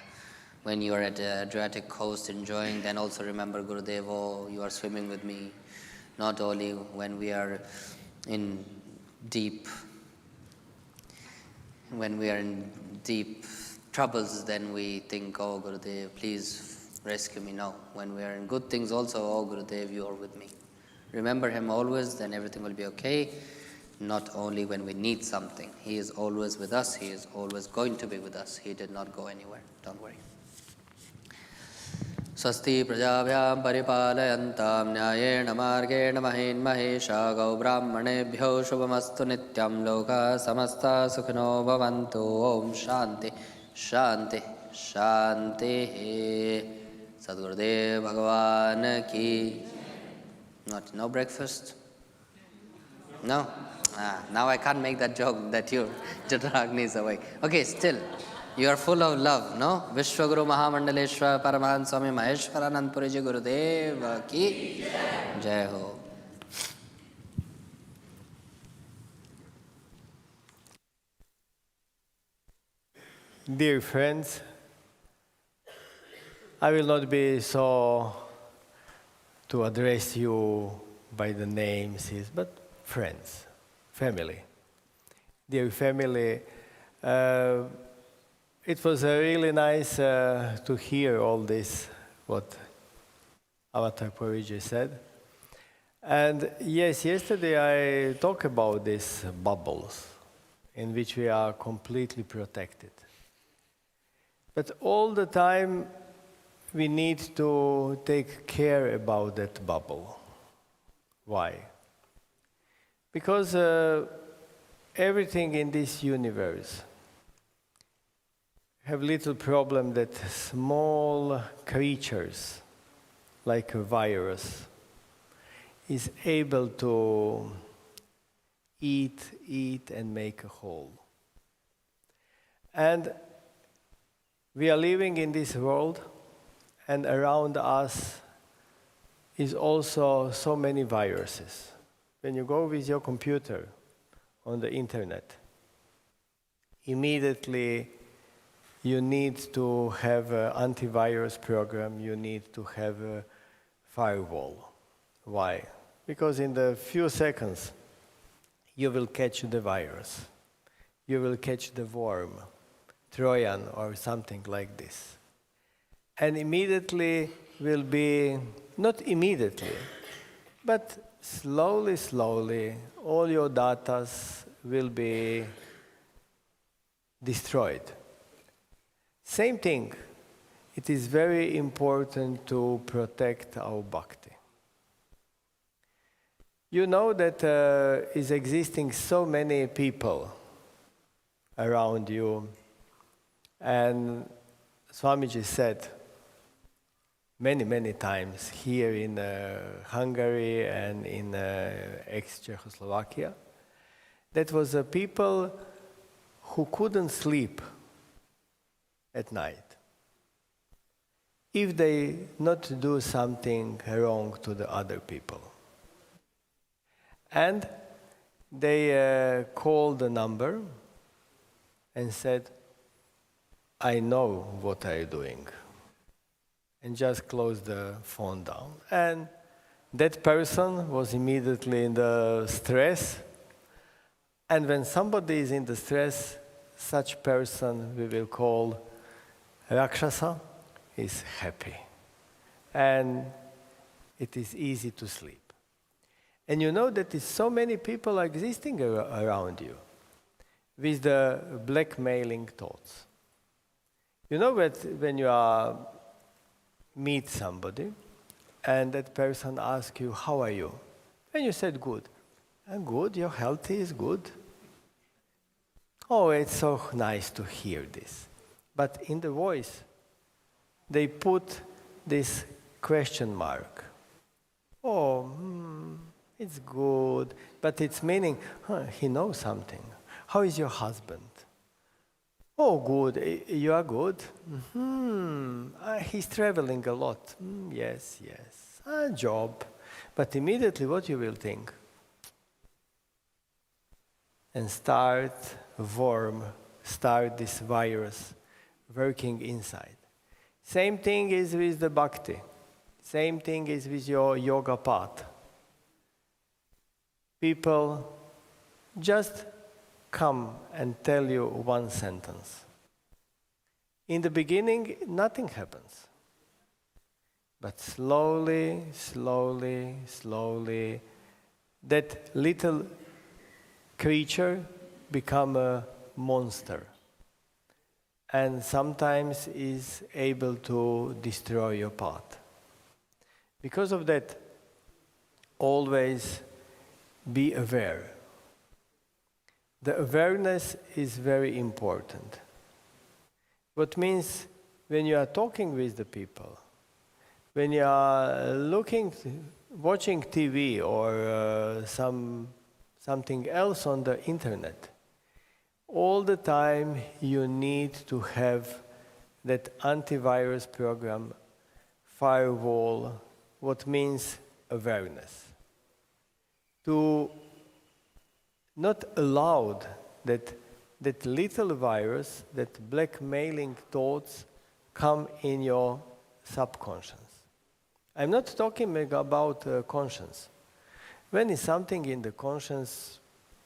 When you are at the Adriatic coast enjoying, then also remember Gurudev, oh, you are swimming with me. Not only when we are in deep troubles, then we think, oh Gurudev, please rescue me. No, when we are in good things also, oh Gurudev, you are with me. Remember him always, then everything will be okay. Not only when we need something. He is always with us, he is always going to be with us. He did not go anywhere, don't worry. स्वस्ति प्रजाभ्यां परिपालयन्तां न्यायेन मार्गेण महीन् महिषा गौब्राह्मणेभ्यो शुभमस्तु नित्यं लोकाः समस्ताः सुखिनो भवन्तु ओम शांति शांति शांतिः सद्गुरुदेव भगवान की no breakfast no now I can't make that joke that your Jatragni is awake. Okay, still you are full of love, no? Vishwaguru Mahamandaleshwar Paramahansa Swami Maheshwaranand Puri Ji Gurudev ki Jai Ho. Dear friends, I will not be so to address you by the names, but friends, family. Dear family, it was really nice to hear all this, what Avatar Puriji said. And yes, yesterday I talked about these bubbles in which we are completely protected. But all the time we need to take care about that bubble. Why? Because everything in this universe have little problem that small creatures, like a virus, is able to eat and make a whole. And we are living in this world, and around us is also so many viruses. When you go with your computer on the internet, immediately you need to have an antivirus program, you need to have a firewall. Why? Because in the few seconds you will catch the virus, you will catch the worm, Trojan or something like this. And immediately will be, not immediately, but slowly, all your data will be destroyed. Same thing, it is very important to protect our bhakti. You know that is existing so many people around you, and Swamiji said many times here in Hungary and in ex-Czechoslovakia, that was people who couldn't sleep at night if they not do something wrong to the other people. And they called the number and said, I know what I'm doing. And just closed the phone down. And that person was immediately in the stress. And when somebody is in the stress, such person we will call Rakshasa is happy. And it is easy to sleep. And you know that so many people are existing around you with the blackmailing thoughts. You know that when you meet somebody and that person asks you, how are you? And you said, good. And good, your health is good. Oh, it's so nice to hear this. But in the voice, they put this question mark. Oh, it's good, but it's meaning, he knows something. How is your husband? Oh, good. You are good? He's traveling a lot. Yes. A job. But immediately what you will think? And start this virus working inside. Same thing is with the bhakti. Same thing is with your yoga path. People just come and tell you one sentence. In the beginning, nothing happens. But slowly, that little creature become a monster. and sometimes is able to destroy your path. Because of that, always be aware. The awareness is very important. What means when you are talking with the people, when you are watching TV or something else on the internet, all the time you need to have that antivirus program, firewall, what means awareness. To not allow that little virus, that blackmailing thoughts come in your subconscious. I'm not talking about conscience. When is something in the conscience,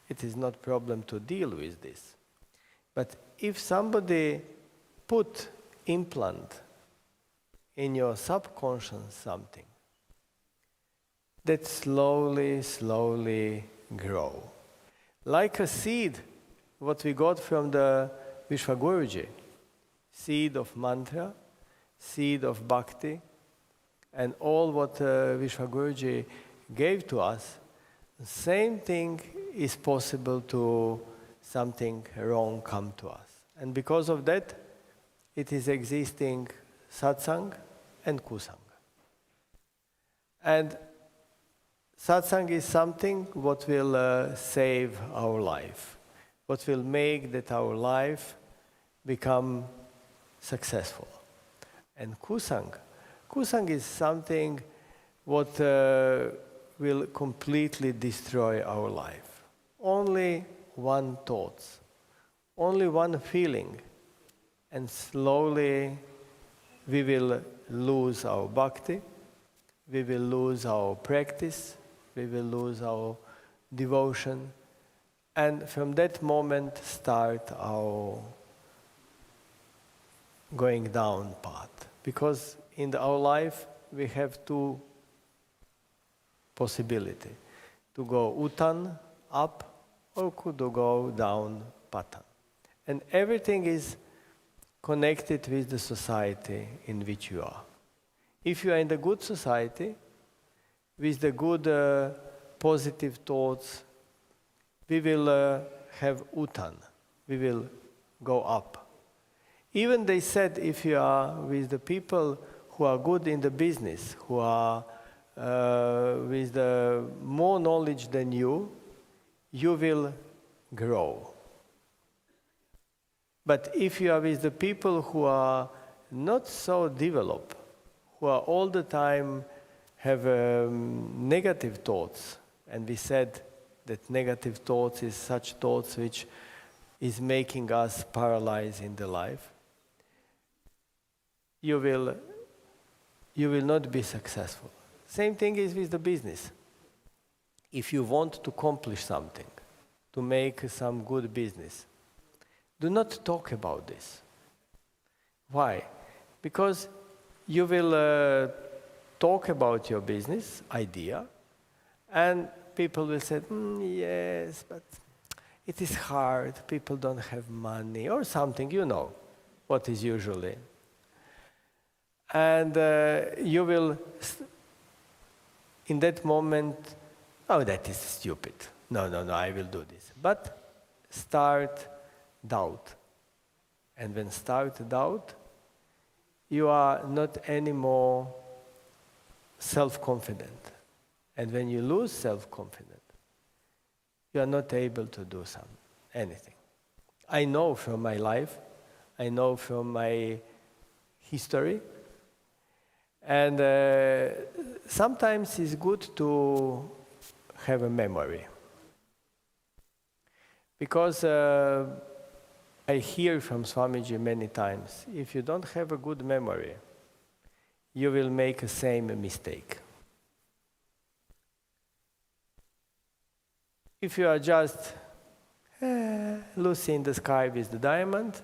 it is not problem to deal with this. But if somebody put implant in your subconscious something, that slowly, slowly grow. Like a seed, what we got from the Vishwaguruji, seed of mantra, seed of bhakti, and all what Vishwaguruji gave to us, the same thing is possible to something wrong come to us. And because of that, it is existing satsang and kusang. And satsang is something what will save our life, what will make that our life become successful. And kusang is something what will completely destroy our life. Only one thought, only one feeling, and slowly we will lose our bhakti, we will lose our practice, we will lose our devotion, and from that moment start our going down path. Because in our life we have two possibilities, to go utan, up, or to go down, patan. And everything is connected with the society in which you are. If you are in the good society, with the good positive thoughts, we will have utan, we will go up. Even they said if you are with the people who are good in the business, who are with the more knowledge than you will grow. But if you are with the people who are not so developed, who are all the time have negative thoughts, and we said that negative thoughts is such thoughts which is making us paralyzed in the life, you will not be successful. Same thing is with the business. If you want to accomplish something, to make some good business, do not talk about this. Why? Because you will talk about your business idea, and people will say, yes, but it is hard, people don't have money, or something, you know, what is usually. And you will, in that moment, oh, that is stupid. No, I will do this. But start doubt. And when start doubt, you are not anymore self-confident. And when you lose self-confidence, you are not able to do anything. I know from my life, I know from my history, and sometimes it's good to have a memory. Because I hear from Swamiji many times, if you don't have a good memory, you will make the same mistake. If you are just Lucy in the sky with the diamond,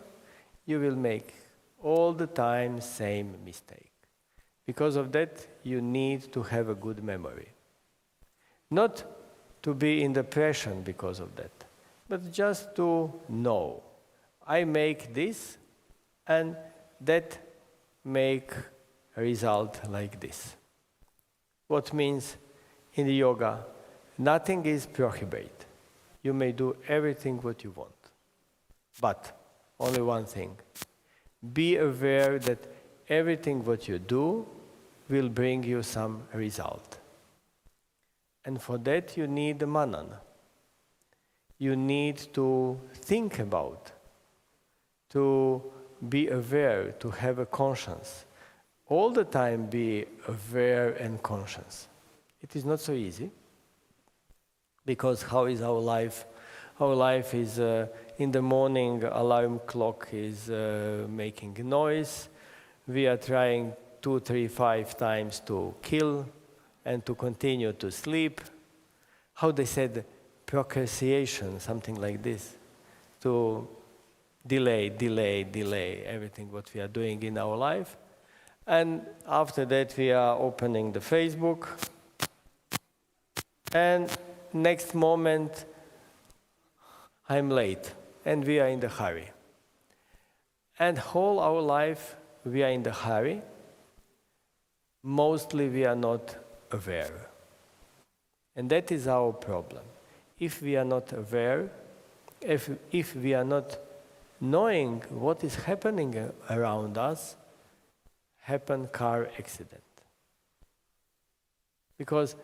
you will make all the time same mistake. Because of that, you need to have a good memory. Not to be in depression because of that, but just to know. I make this, And that make a result like this. What means in the yoga, nothing is prohibited. You may do everything what you want. But only one thing, be aware that everything what you do will bring you some result. And for that you need the manana. You need to think about, to be aware, to have a conscience. All the time be aware and conscious. It is not so easy, because how is our life? Our life is in the morning, alarm clock is making noise. We are trying 2, 3, 5 times to kill and to continue to sleep. How they said, procrastination, something like this, to delay everything what we are doing in our life. And after that we are opening the Facebook, and next moment I'm late and we are in the hurry. And whole our life we are in the hurry. Mostly we are not aware. And that is our problem. If we are not aware, if we are not knowing what is happening around us, happen car accident. Because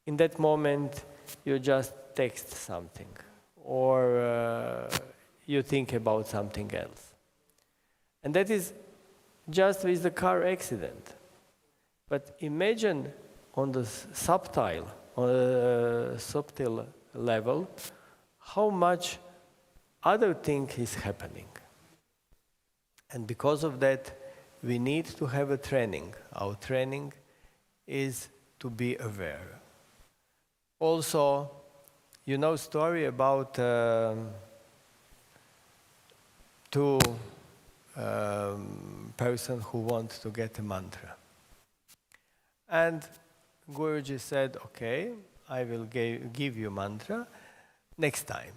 in that moment you just text something, or you think about something else. And that is just with the car accident. But imagine on the subtle level, how much other thing is happening. And because of that, we need to have a training. Our training is to be aware. Also, you know story about two person who want to get a mantra. And Guruji said, okay, I will give you mantra next time.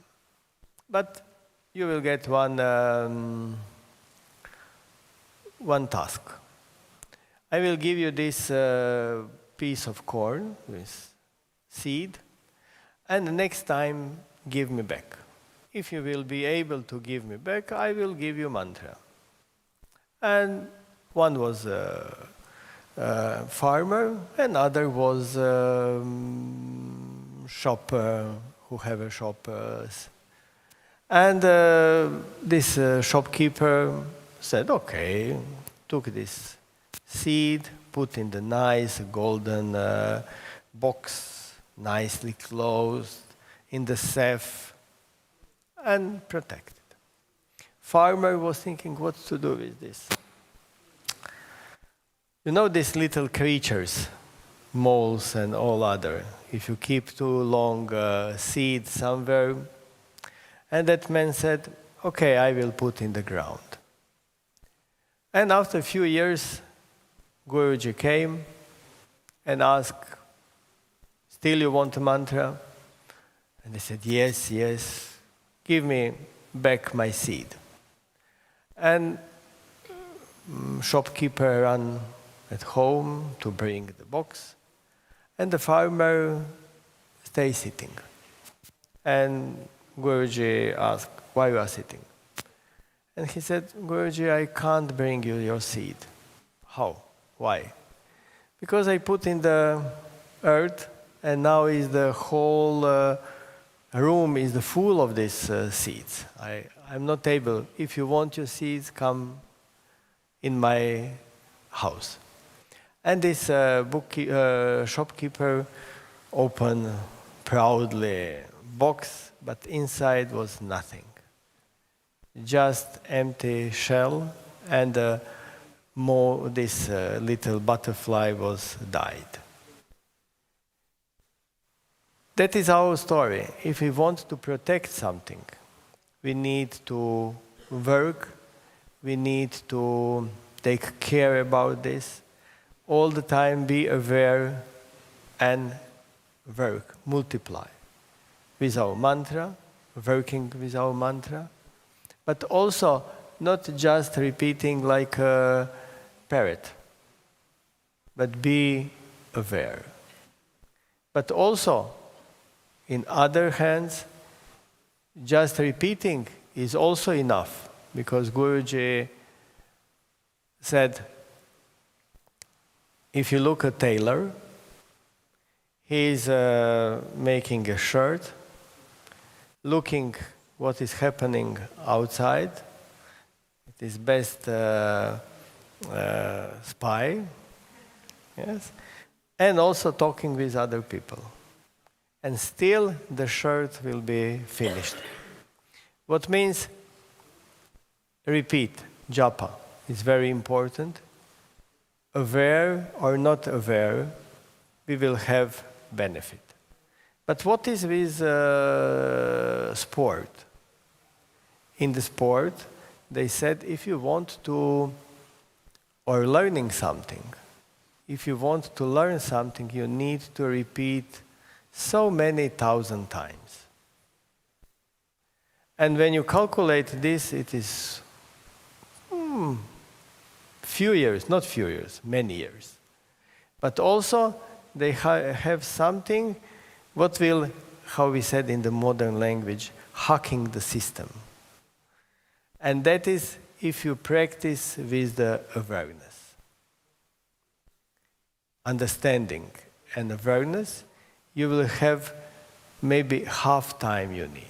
But you will get one task. I will give you this piece of corn with seed, and the next time give me back. If you will be able to give me back, I will give you mantra. And one was a farmer, and other was shop who have a shop. And this shopkeeper said, okay, took this seed, put in the nice golden box, nicely closed, in the safe, and protected. Farmer was thinking what to do with this. You know these little creatures, moles and all other, if you keep too long seed somewhere, and that man said, okay, I will put in the ground. And after a few years, Guruji came and asked, still you want a mantra? And they said, yes, yes, give me back my seed. And shopkeeper ran at home to bring the box, and the farmer stayed sitting. And Guruji asked, why you are sitting? And he said, Guruji, I can't bring you your seed. How? Why? Because I put in the earth, and now is the whole room is full of these seeds. I'm not able. If you want your seeds, come in my house. And this shopkeeper opened proudly box, but inside was nothing. Just empty shell, and this little butterfly was died. That is our story. If we want to protect something, we need to work, we need to take care about this, all the time be aware and work, multiply with our mantra, working with our mantra, but also not just repeating like a parrot, but be aware. But also, in other hands, just repeating is also enough, because Guruji said, if you look at tailor, he's making a shirt, looking what is happening outside. It is best spy, yes, and also talking with other people. And still the shirt will be finished. What means repeat, japa, is very important. Aware or not aware, we will have benefit. But what is with sport? In the sport, they said if you want to, or learning something, if you want to learn something, you need to repeat so many thousand times. And when you calculate this, it is few years, not few years, many years. But also, they have something what will, how we said in the modern language, hacking the system. And that is if you practice with the awareness. Understanding and awareness, you will have maybe half time you need.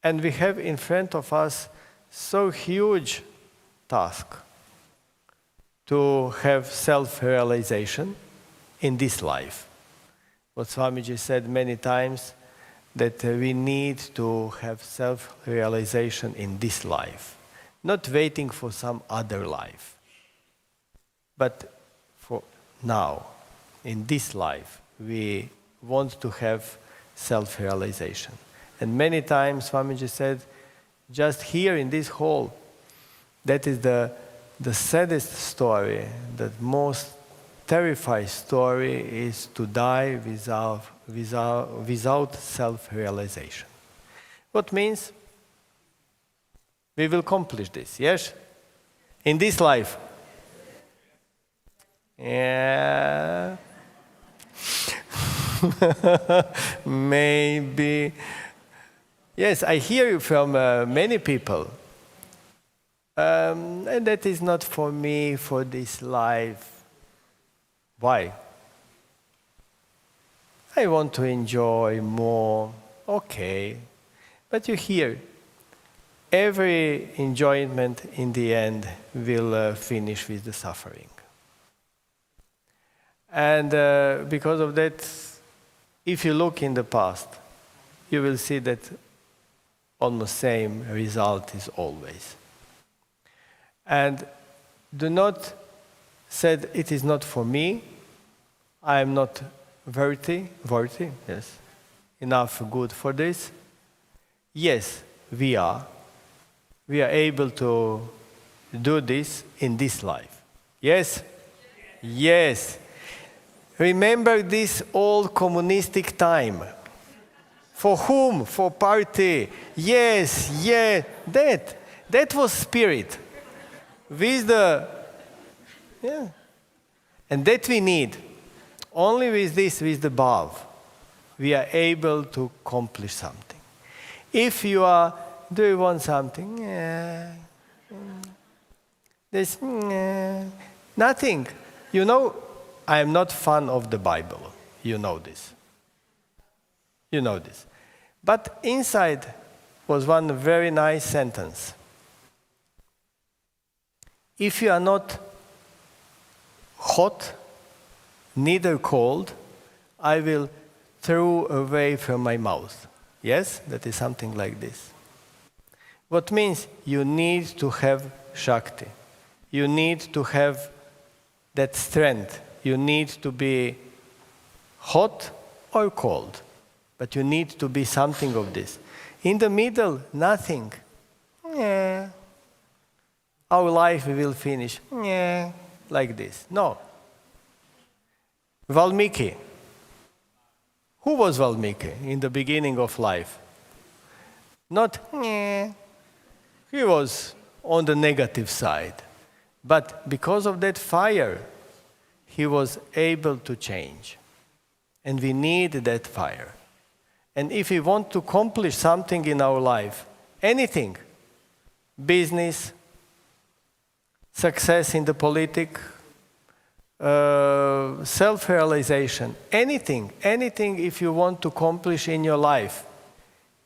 And we have in front of us so huge task to have self-realization in this life. What Swamiji said many times, that we need to have self-realization in this life, not waiting for some other life, but for now, in this life, we want to have self-realization. And many times Swamiji said, just here in this hall, that is the saddest story, the most terrifying story is to die without self-realization. What means we will accomplish this, yes? In this life. Yeah. Maybe. Yes, I hear you from many people. And that is not for me, for this life. Why? I want to enjoy more. Okay. But you hear, every enjoyment in the end will finish with the suffering. And because of that, if you look in the past, you will see that almost same result is always. And do not say it is not for me, I am not worthy, yes, enough good for this. Yes, we are. We are able to do this in this life. Yes? Yes. Remember this old communistic time. For whom? For party. Yes, yeah, that was spirit. With the, yeah. And that we need. Only with this, with the bhav, we are able to accomplish something. If you are, do you want something? There's nothing. You know, I am not fan of the Bible. You know this. You know this. But inside was one very nice sentence. If you are not hot, neither cold, I will throw away from my mouth. Yes, that is something like this. What means you need to have Shakti. You need to have that strength. You need to be hot or cold. But you need to be something of this. In the middle, nothing. Yeah. Our life will finish. Yeah. Like this. No. Valmiki. Who was Valmiki in the beginning of life? Not, He was on the negative side. But because of that fire, he was able to change. And we need that fire. And if we want to accomplish something in our life, anything, business, success in the politics, self-realization, anything, if you want to accomplish in your life,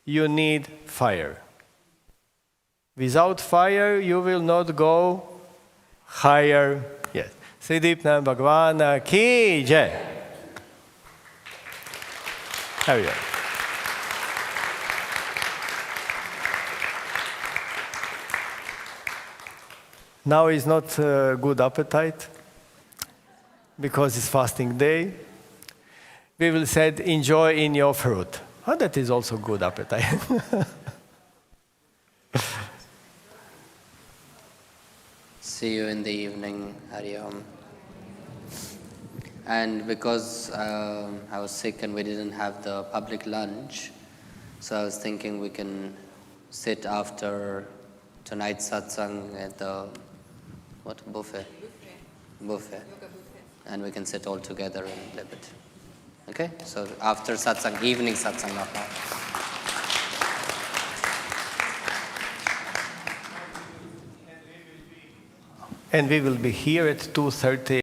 you need fire. Without fire, you will not go higher. Yes. Sridipna Bhagavana Ki Jai. There we go. Now is not good appetite because it's fasting day. We will say enjoy in your fruit. Oh, that is also good appetite. See you in the evening, Hari Om. And because I was sick and we didn't have the public lunch, so I was thinking we can sit after tonight's satsang at the buffet? Buffet. And we can sit all together in Liberty. Okay? So after satsang, evening satsang, not now. And we will be here at 2:30.